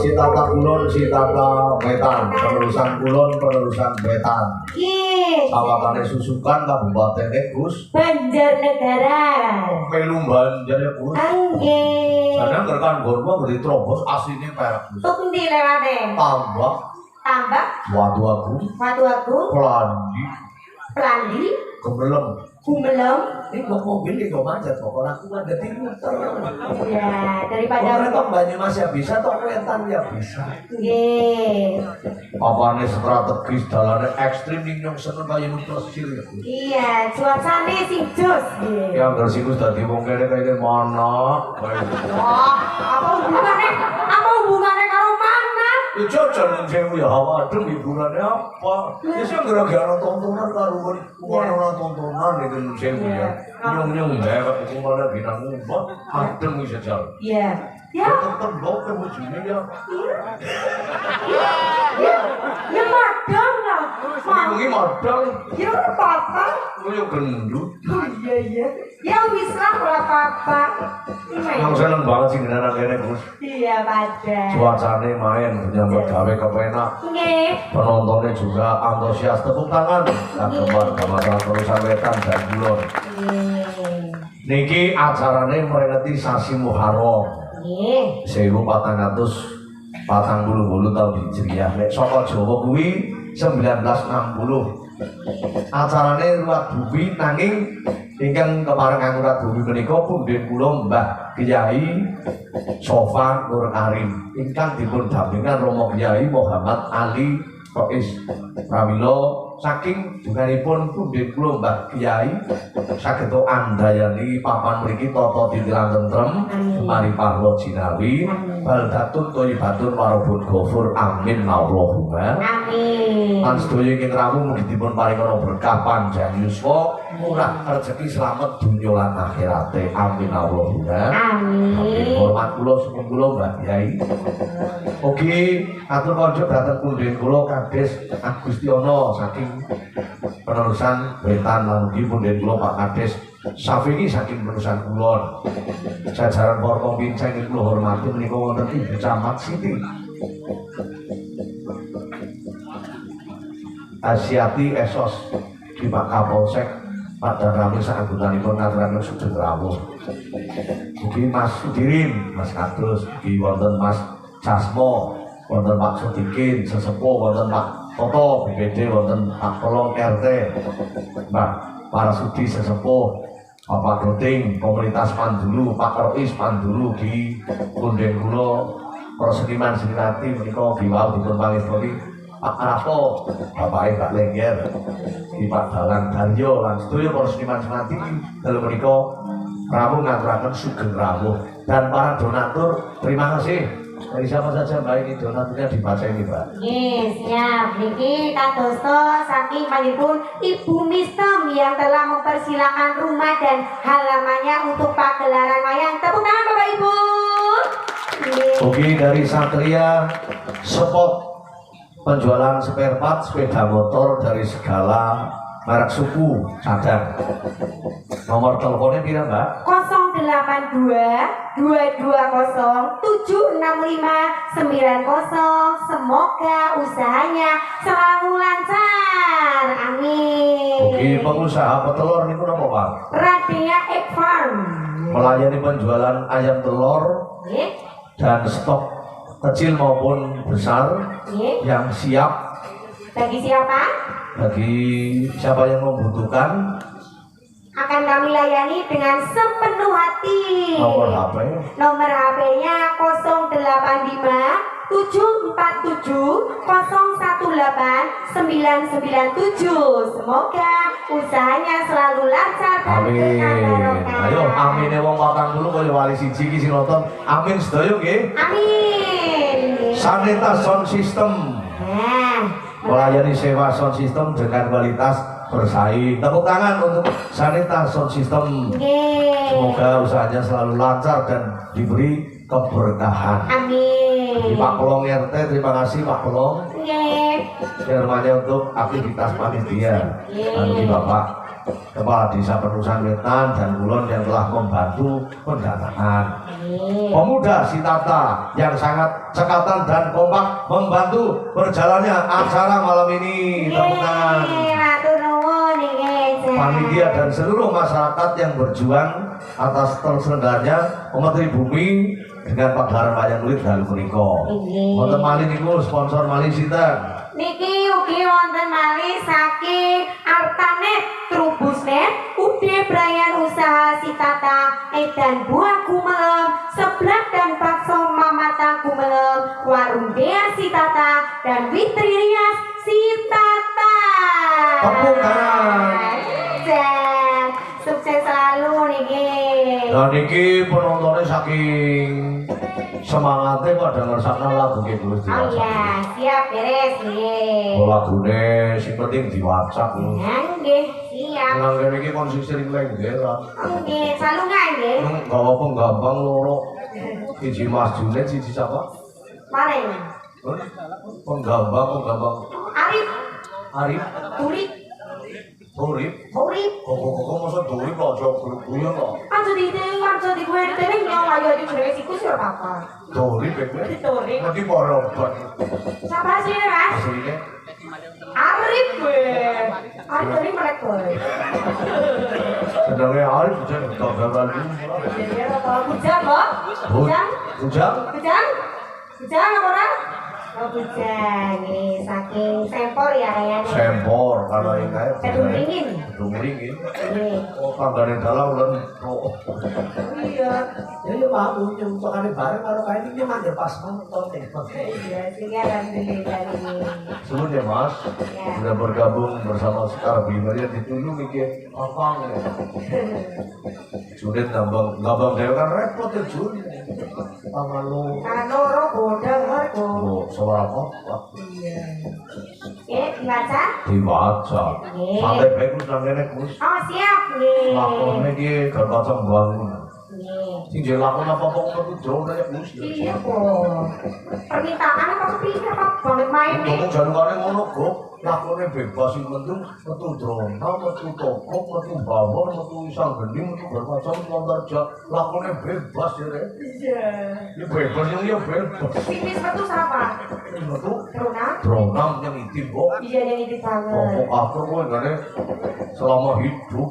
Sitata Kulon, Sitata Wetan, penerusan Kulon, penerusan Wetan. Awakane susukan Kabupaten Gus Banjarnegara. Melu Banjar ya Gus. Nggih. Sadang rekan gorma beri trobos aslinya perak Gus. Tuk ndi lewate? Tambak. Tambak. Watu Agung. Watu Agung. Pelandi. Pelandi. Gembelem. Gembelem. Ini kok mobil ini kok macet kok orang aku ada di muter. Ya, daripada orang tok Banyumas ya bisa, tok Wetan ya bisa. Nggih. Apane strategis dalane ekstrim ning nyong seneng kaya Nusir ya. Iya, cuacane sing jos. Nggih. Ya anggere siku dadi wong kene kaya mana. Wah, apa hubungannya karo mana? Ya jajan sewu ya hawa adem hiburannya apa? Ya sih gara-gara tontonan karo orang tontonan itu sewu ya. Nyung-nyung ya kemana bintang umpat adem bisa jalan. Iya. Ya. Tetep blok ke ujungnya ya. Ya madang lah. Ini madang. Ya ora apa-apa. Lu ya gendut. Oh iya. Ya wis lah ora apa-apa. Yang seneng banget sih dengan kene Gus. Iya, padahal. Cuacane main menyambut gawe kepenak. Nggih. Penontonnya juga antusias, tepuk tangan. Kagemar gamatan perusahaan wetan dan kulon. Niki acarane merengeti sasi Muharram. Nggih. 1440 tahun Hijriah. Nek saka Jawa kuwi 1960. Acarane ruwat bumi nanging ingkang kepareng anggurat bumi menika punden kula Mbah Kyai Sofan Nur Karim ingkang dipun dampingan Romo Kyai Muhammad Ali Rais pramila saking junganipun punden kula Mbah Kyai saged andayani papan mriki tata titilan tentrem mari parlo jinawi baldatun thayyibatun warabun ghafur amin Allahumma Amin. lan sedaya ingkang rawuh mugi dipun paringana berkah panjang yuswa murah rezeki slamet dunya lan akhirate amin Allahumma Amin. hormat kula suwun kula Mbah Kyai ugi atur konjuk dhateng punden kula Kades Agustiono saking penerusan wetan lan ugi punden kula Pak Kades Safiki saking penerusan kulon jajaran para pinceng ing kula hormati menika wonten Ibu Camat Siti Asyati Esos di Pak Kapolsek Pak Danrami saanggotanipun ngaturaken sugeng rawuh ugi Mas Sudirin Mas Kadus ugi wonten Mas Casmo wonten Pak Sodikin sesepuh wonten Pak Toto BPD wonten Pak Kolong RT Mbak para sudi sesepuh Bapak Doting komunitas Pandulu Pak Rois Pandulu di punden kula para seniman senimati menika biwau dipun pangestoni Pak Rato Bapak Mbak Lengger di Pak Dalang Daryo lan sedaya para seniman senimati dalu menika rawuh ngaturaken sugeng rawuh dan para donatur terima kasih. Dari siapa saja Mbak ini donaturnya dibaca ini Mbak? Yes, siap. Niki kadosta saking panjenengan Ibu Mistem yang telah mempersilakan rumah dan halamannya untuk pagelaran wayang. Tepuk tangan Bapak Ibu. Oke dari Satria Spot penjualan spare part sepeda motor dari segala merek suku cadang. Nomor teleponnya tidak Mbak? 082 220 765 90. Semoga usahanya selalu lancar. Amin. Oke pengusaha petelur ini apa Pak? Radea Egg Farm Melayani penjualan ayam telur dan stok kecil maupun besar yang siap bagi siapa? bagi siapa yang membutuhkan Akan kami layani dengan sepenuh hati. nomor HP Nomor HP-nya 085 747 018 997. Semoga usahanya selalu lancar dan amin berkah. ayo amin wong 40 kaya wali siji iki sing nonton amin sedaya nggih Amin. Sanita Sound System Nah, melayani sewa sound system dengan kualitas bersaing. Tepuk tangan untuk Sanita Sound System. Semoga usahanya selalu lancar dan diberi keberkahan. Di Amin. Pak Kolong RT, terima kasih Pak Kolong. Firmannya untuk aktivitas panitia. Dan di Bapak Kepala Desa Penusan Wetan dan Kulon yang telah membantu pendanaan. Pemuda Sitata yang sangat cekatan dan kompak membantu berjalannya acara malam ini. Tepuk tangan. Panitia dan seluruh masyarakat yang berjuang atas terselenggaranya Menteri Bumi dengan pagelaran wayang kulit dalu punika. Wonten malih niku sponsor malih sinten? Niki ugi wonten malih saking Artanet Trubusnet, Ude Brayan Usaha Sitata, Edan Buah Gumelem, Seblak dan Bakso Mamata Gumelem, Warung Dea Sitata, dan Witri Rias Sitata. Tepuk tangan. Dan sukses selalu niki. Nah niki penontonnya saking semangatnya pada ngersakna lagu ki Gusti. Oh iya, siap beres nggih. Oh, lagune sing penting diwacak lho. Nggih, siap. Nang kene iki konsisten lengger. Nggih, salungan nggih. Enggak apa gampang loro. Siji Mas Junet, siji siapa? Paling. Penggambang. Arif, Arif, Turip, Turip. Turip. Kok masa Turip kok aja guyon kok. Aja di gue diteling yang ayo di jenenge siku sih ora apa. Turip iki. Turip. Nanti porobat. Siapa sih Mas? Asline Arif gue. Arif dari mereka gue. sedangnya Arif jan gagal dulu. Jadi apa bujang kok? Bujang? Bujang? Bujang? Bujang apa ora? Oh bujang, ini saking sempor ya kayaknya. Sempor kalau ini kayak Kedung ringin. Kedung ringin. Ini. Oh tanggane dalam kan. Oh. Iya, jadi mau nyumpukane bareng kalau kayak ini mandek pas nonton tembak. Iya, sehingga alhamdulillah ini. Sebut ya Mas, Ya. sudah bergabung bersama Sekar Bima ya ditunggu mikir apa ya. Sudah ngabang dewe kan repot ya Jun. Pangalo. Loro bodang hargo. Oh, suara apa? Iya. Dibaca? Dibaca. Nggih. Santai baik Gus nangene Gus. Oh siap nih. Lakone iki gak baca bangun. Nih. Sing jek lakon apa-apa metu jero kaya Gus. Iya kok. Permintaan apa kepingin apa banget main nih? Ngomong janungane ngono kok. Lakone bebas sing penting metu drona, metu toko, metu bawor, metu isang gending, metu bermacam lontar jak. Lakone bebas ya Rek. Iya. Ya bebas yang ya bebas. Tipis betul siapa? Metu Drona? drona yang itim kok. Iya yang itu banget. Ngomong apa kok ngene selama hidup.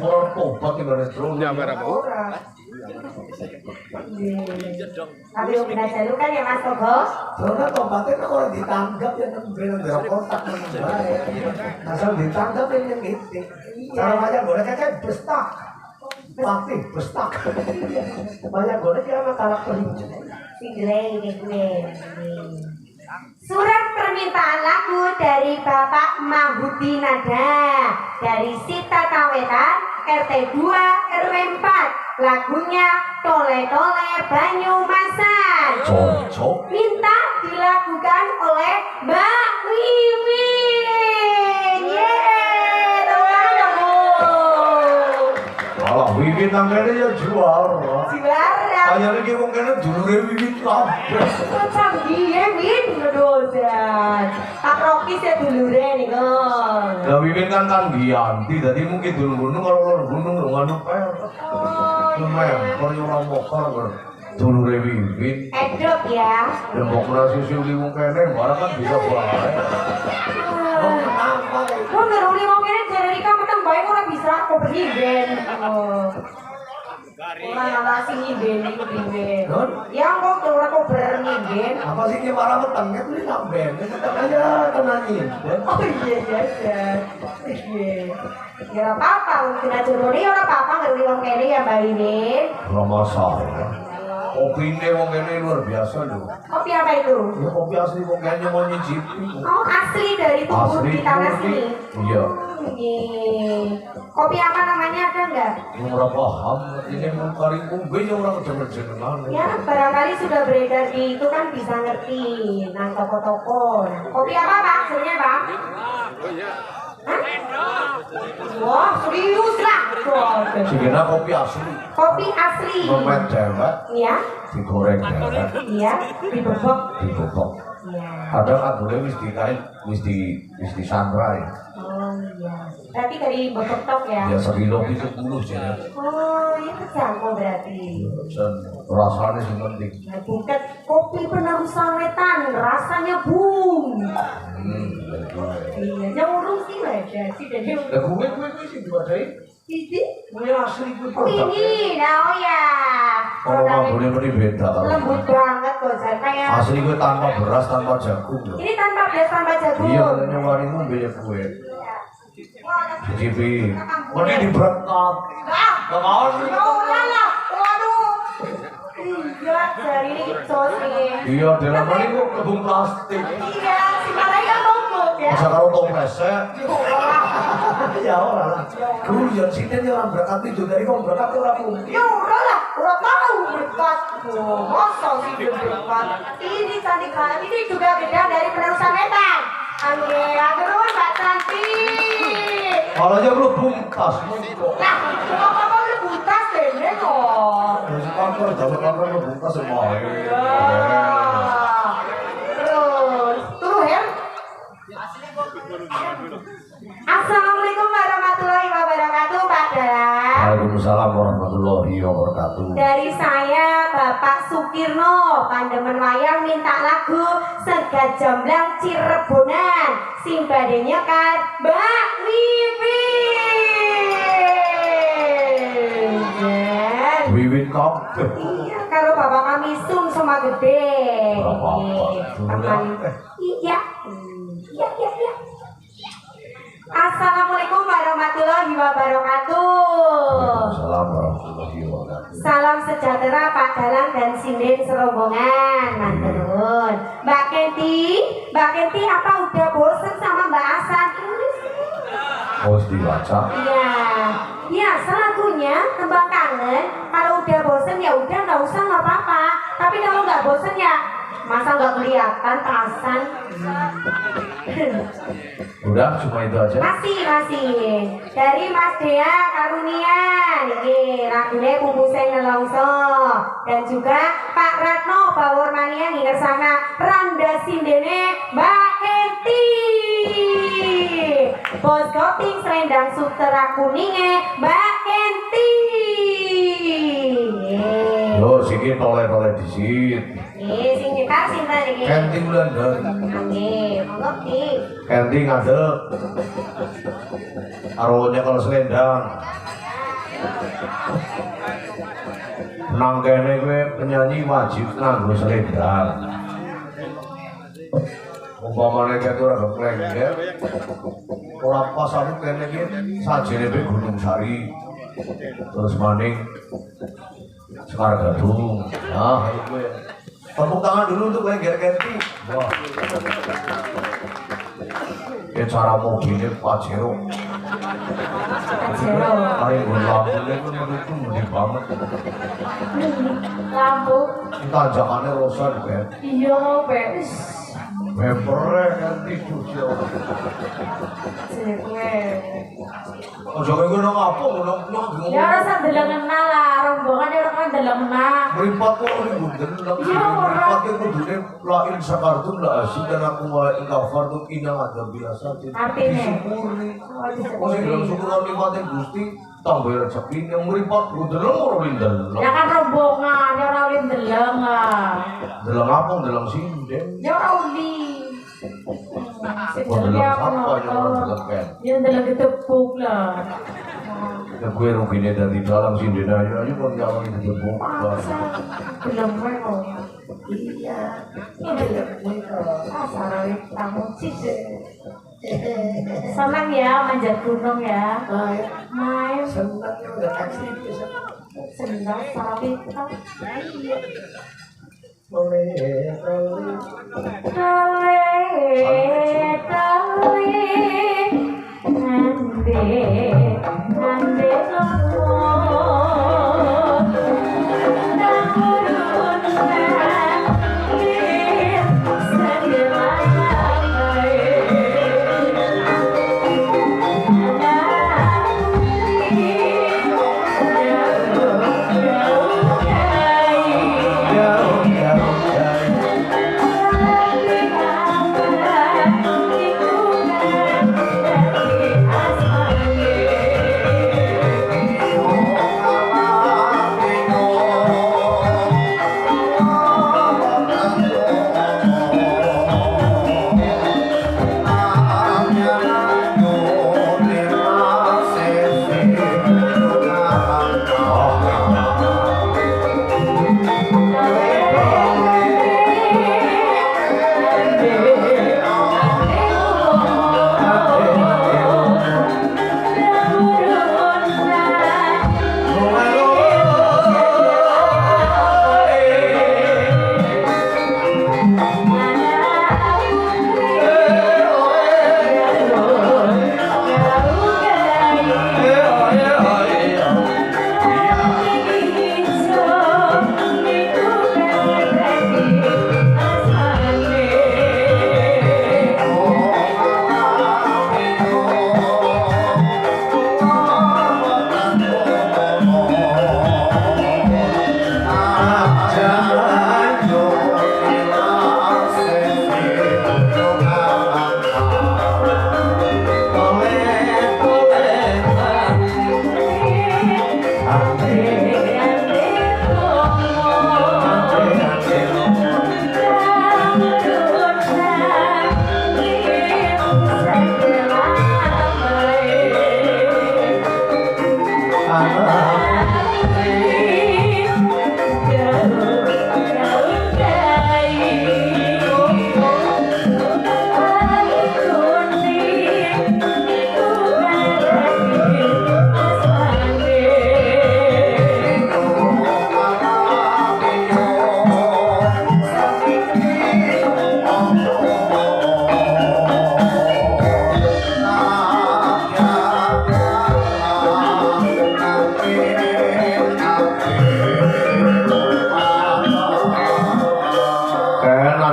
Orang tobat ngene drona. Ora. Tapi yang kena jalur kan ya Mas Togo? Karena tobatnya kan orang ditanggap ya nembel dalam kotak menembak. Asal ditanggap yang gitu. Cara banyak goreng kayak bestak. Pasti bestak. Banyak goreng dia sama karakter hijau. Single ini gue. Surat permintaan lagu dari Bapak Mahudi Nada dari Sita Tawetan RT 2 RW 4. Lagunya Tole Tole Banyumasan. Cocok. Minta dilakukan oleh Mbak Wiwin. Yeay, tepuk tangan dong, Bu. Alah Wiwin nang kene ya juara. Juara. Kayane ki wong kene dulure Wiwin kabeh. Canggih Win ngedosan. Pak Rocky saya dulure nih kok. Lah Wiwin kan Giyanti, dadi mungkin dulu gunung kalau lor gunung lu nganu per. Lumayan, kalau yo ora mokal kok. Dulure Wiwin. Edop ya. Demokrasi sing wong kene barang kan bisa bae. Oh kenapa? Kok ngeruli mau kene dari kamu baik ora bisa kok beriben. Orang awasi ngiben iku beriben. Yang kok ora kok beriben. Apa sih dia marah metengnya tuh sampean? Kita aja kena nyimpen. Oh iya iya. Iya. Ya ora apa-apa, kena jurune ora apa-apa ngeruli wong kene ya Mbak Wiwin. Ora masalah. Opine wong kene luar biasa lho. Kopi apa itu? Ya kopi asli wong kene mau nyicipi. Oh asli dari tumbuh Asli di tanah murni. sini. Iya. Kopi apa namanya ada enggak? Yang ora paham, ini mau kari kumbe yang orang jeneng-jenengan. Ya barangkali sudah beredar di itu kan bisa ngerti. Nang toko-toko. Kopi apa Pak? Sebenarnya Pak? Hah? Wah serius lah. Sikina kopi asli. Kopi asli. Memet dewek, Iya. digoreng dewek, Iya. Dibebek. dibobok. Iya. Kadang adune wis dikain, wis disandrai. Oh iya. Berarti dari bebek tok ya? Ya sekilo 70 jadi. Oh ini terjangkau berarti. Dan rasanya sing penting. Nah, bukan kopi penerusan wetan, rasanya boom. Iya, yang urung sih lah ya, sih jadi Lah gue sing diwadahi. ini, Gue asli gue oh ini, nah oh ya, Kalau nggak boleh beri beda. lembut banget kok, saya kayak Asli gue tanpa beras, tanpa jagung loh. ini tanpa beras tanpa jagung. Iya, nyewani ngombe ya gue. Cici, ini diberangkat. Gak mau. Ya udah lah, waduh. Iya, dari ini sos nih. Iya, dalam ini kok kebun plastik. Iya, si Malaya mogok ya. Masa kalau topesnya, Ya orang lah. Dulu yang sini dia orang berangkat itu dari kau berangkat orang mungkin. Ya udah lah, udah tahu berkat. Oh, masa sih berkat? Ini cantik banget. Ini juga beda dari penerusan Etan. Angge, aduh Mbak cantik. Kalau aja belum buntas. Nah, apa-apa lu butas deh kok. Kantor, zaman kantor belum buntas semua. Terus, tuh Her. Assalamualaikum warahmatullahi wabarakatuh, Pak Dalang. Waalaikumsalam warahmatullahi wabarakatuh. Dari saya Bapak Sukirno, pandemen wayang minta lagu Segat Jomblang Cirebonan. Sing badenya kan Mbak Wiwin. Wiwin kok. Iya, kalau bapak kami sun sama gede. Apa-apa. Iya. Iya. Assalamualaikum warahmatullahi wabarakatuh. Waalaikumsalam warahmatullahi wabarakatuh. Salam sejahtera Pak Dalang dan Sinden serombongan. Manturun. Mbak Kenti apa udah bosen sama Mbak Asan? Harus dibaca. Iya, selagunya tembang kangen. Kalau udah bosen ya udah nggak usah nggak apa-apa. Tapi kalau nggak bosen ya masa nggak kelihatan Asan. Udah cuma itu aja. Masih dari Mas Dea Karunia niki lagunya Pupuseng Nelongso dan juga Pak Ratno Bawor Mania nginget sana Randa Sindene Mbak Kenti Bos Goting Selendang Sutera Kuninge Mbak Kenti. Lo sini toleh-toleh disit. Sing gitar sinten niki? Kenti Wulandari. Nggih, monggo Ki. Kenti ngadeg. Arwahnya kalau selendang. Nang kene kowe penyanyi wajib nganggo selendang. Umpamane kene ora keplengger. Ora pas aku kene iki sajene pe Gunung Sari. Terus maning Sekar Gadung. Nah, itu kowe. Tepuk tangan dulu untuk lengger Kenti. Wah. Ya cara mobilnya Pajero. Hari lampunya itu menurutku gede banget. Lampu. Tanjakannya rosan kan. Iya, Bes. Bempernya Kenti Jogja. Ojo kowe ngono apa ngono ngomong. Ya rasa deleng kenal lah, rombongan ya kan deleng kenal. Meripat kok ini bunden lagi. Iya, ora. Meripat itu kudune lain sakartum la asyik dan aku mulai ingkafar tuh inang ada biasa. Artinya? Disyukuri. Oh, disyukuri. Oh, sing dalam syukuran nikmatin Gusti tambah rezeki yang meripat bunden ora deleng. Ya kan rombongan, ya ora ulin deleng ah. Deleng apa deleng sinden. Ya ora uli. Oh, deleng apa yang ora deleng kan. Ya deleng ditepuk lah. Ya gue rugine dari dalam sinden aja kok nyawang ditepuk. Belum kok. Iya. Ini asal kamu sih. Senang ya manjat gunung ya. Main. Senangnya udah ekstrim. Senang sarapita.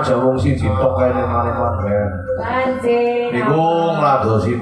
aja wong siji tok kene maneman ben. Banjir. Iku ngladosi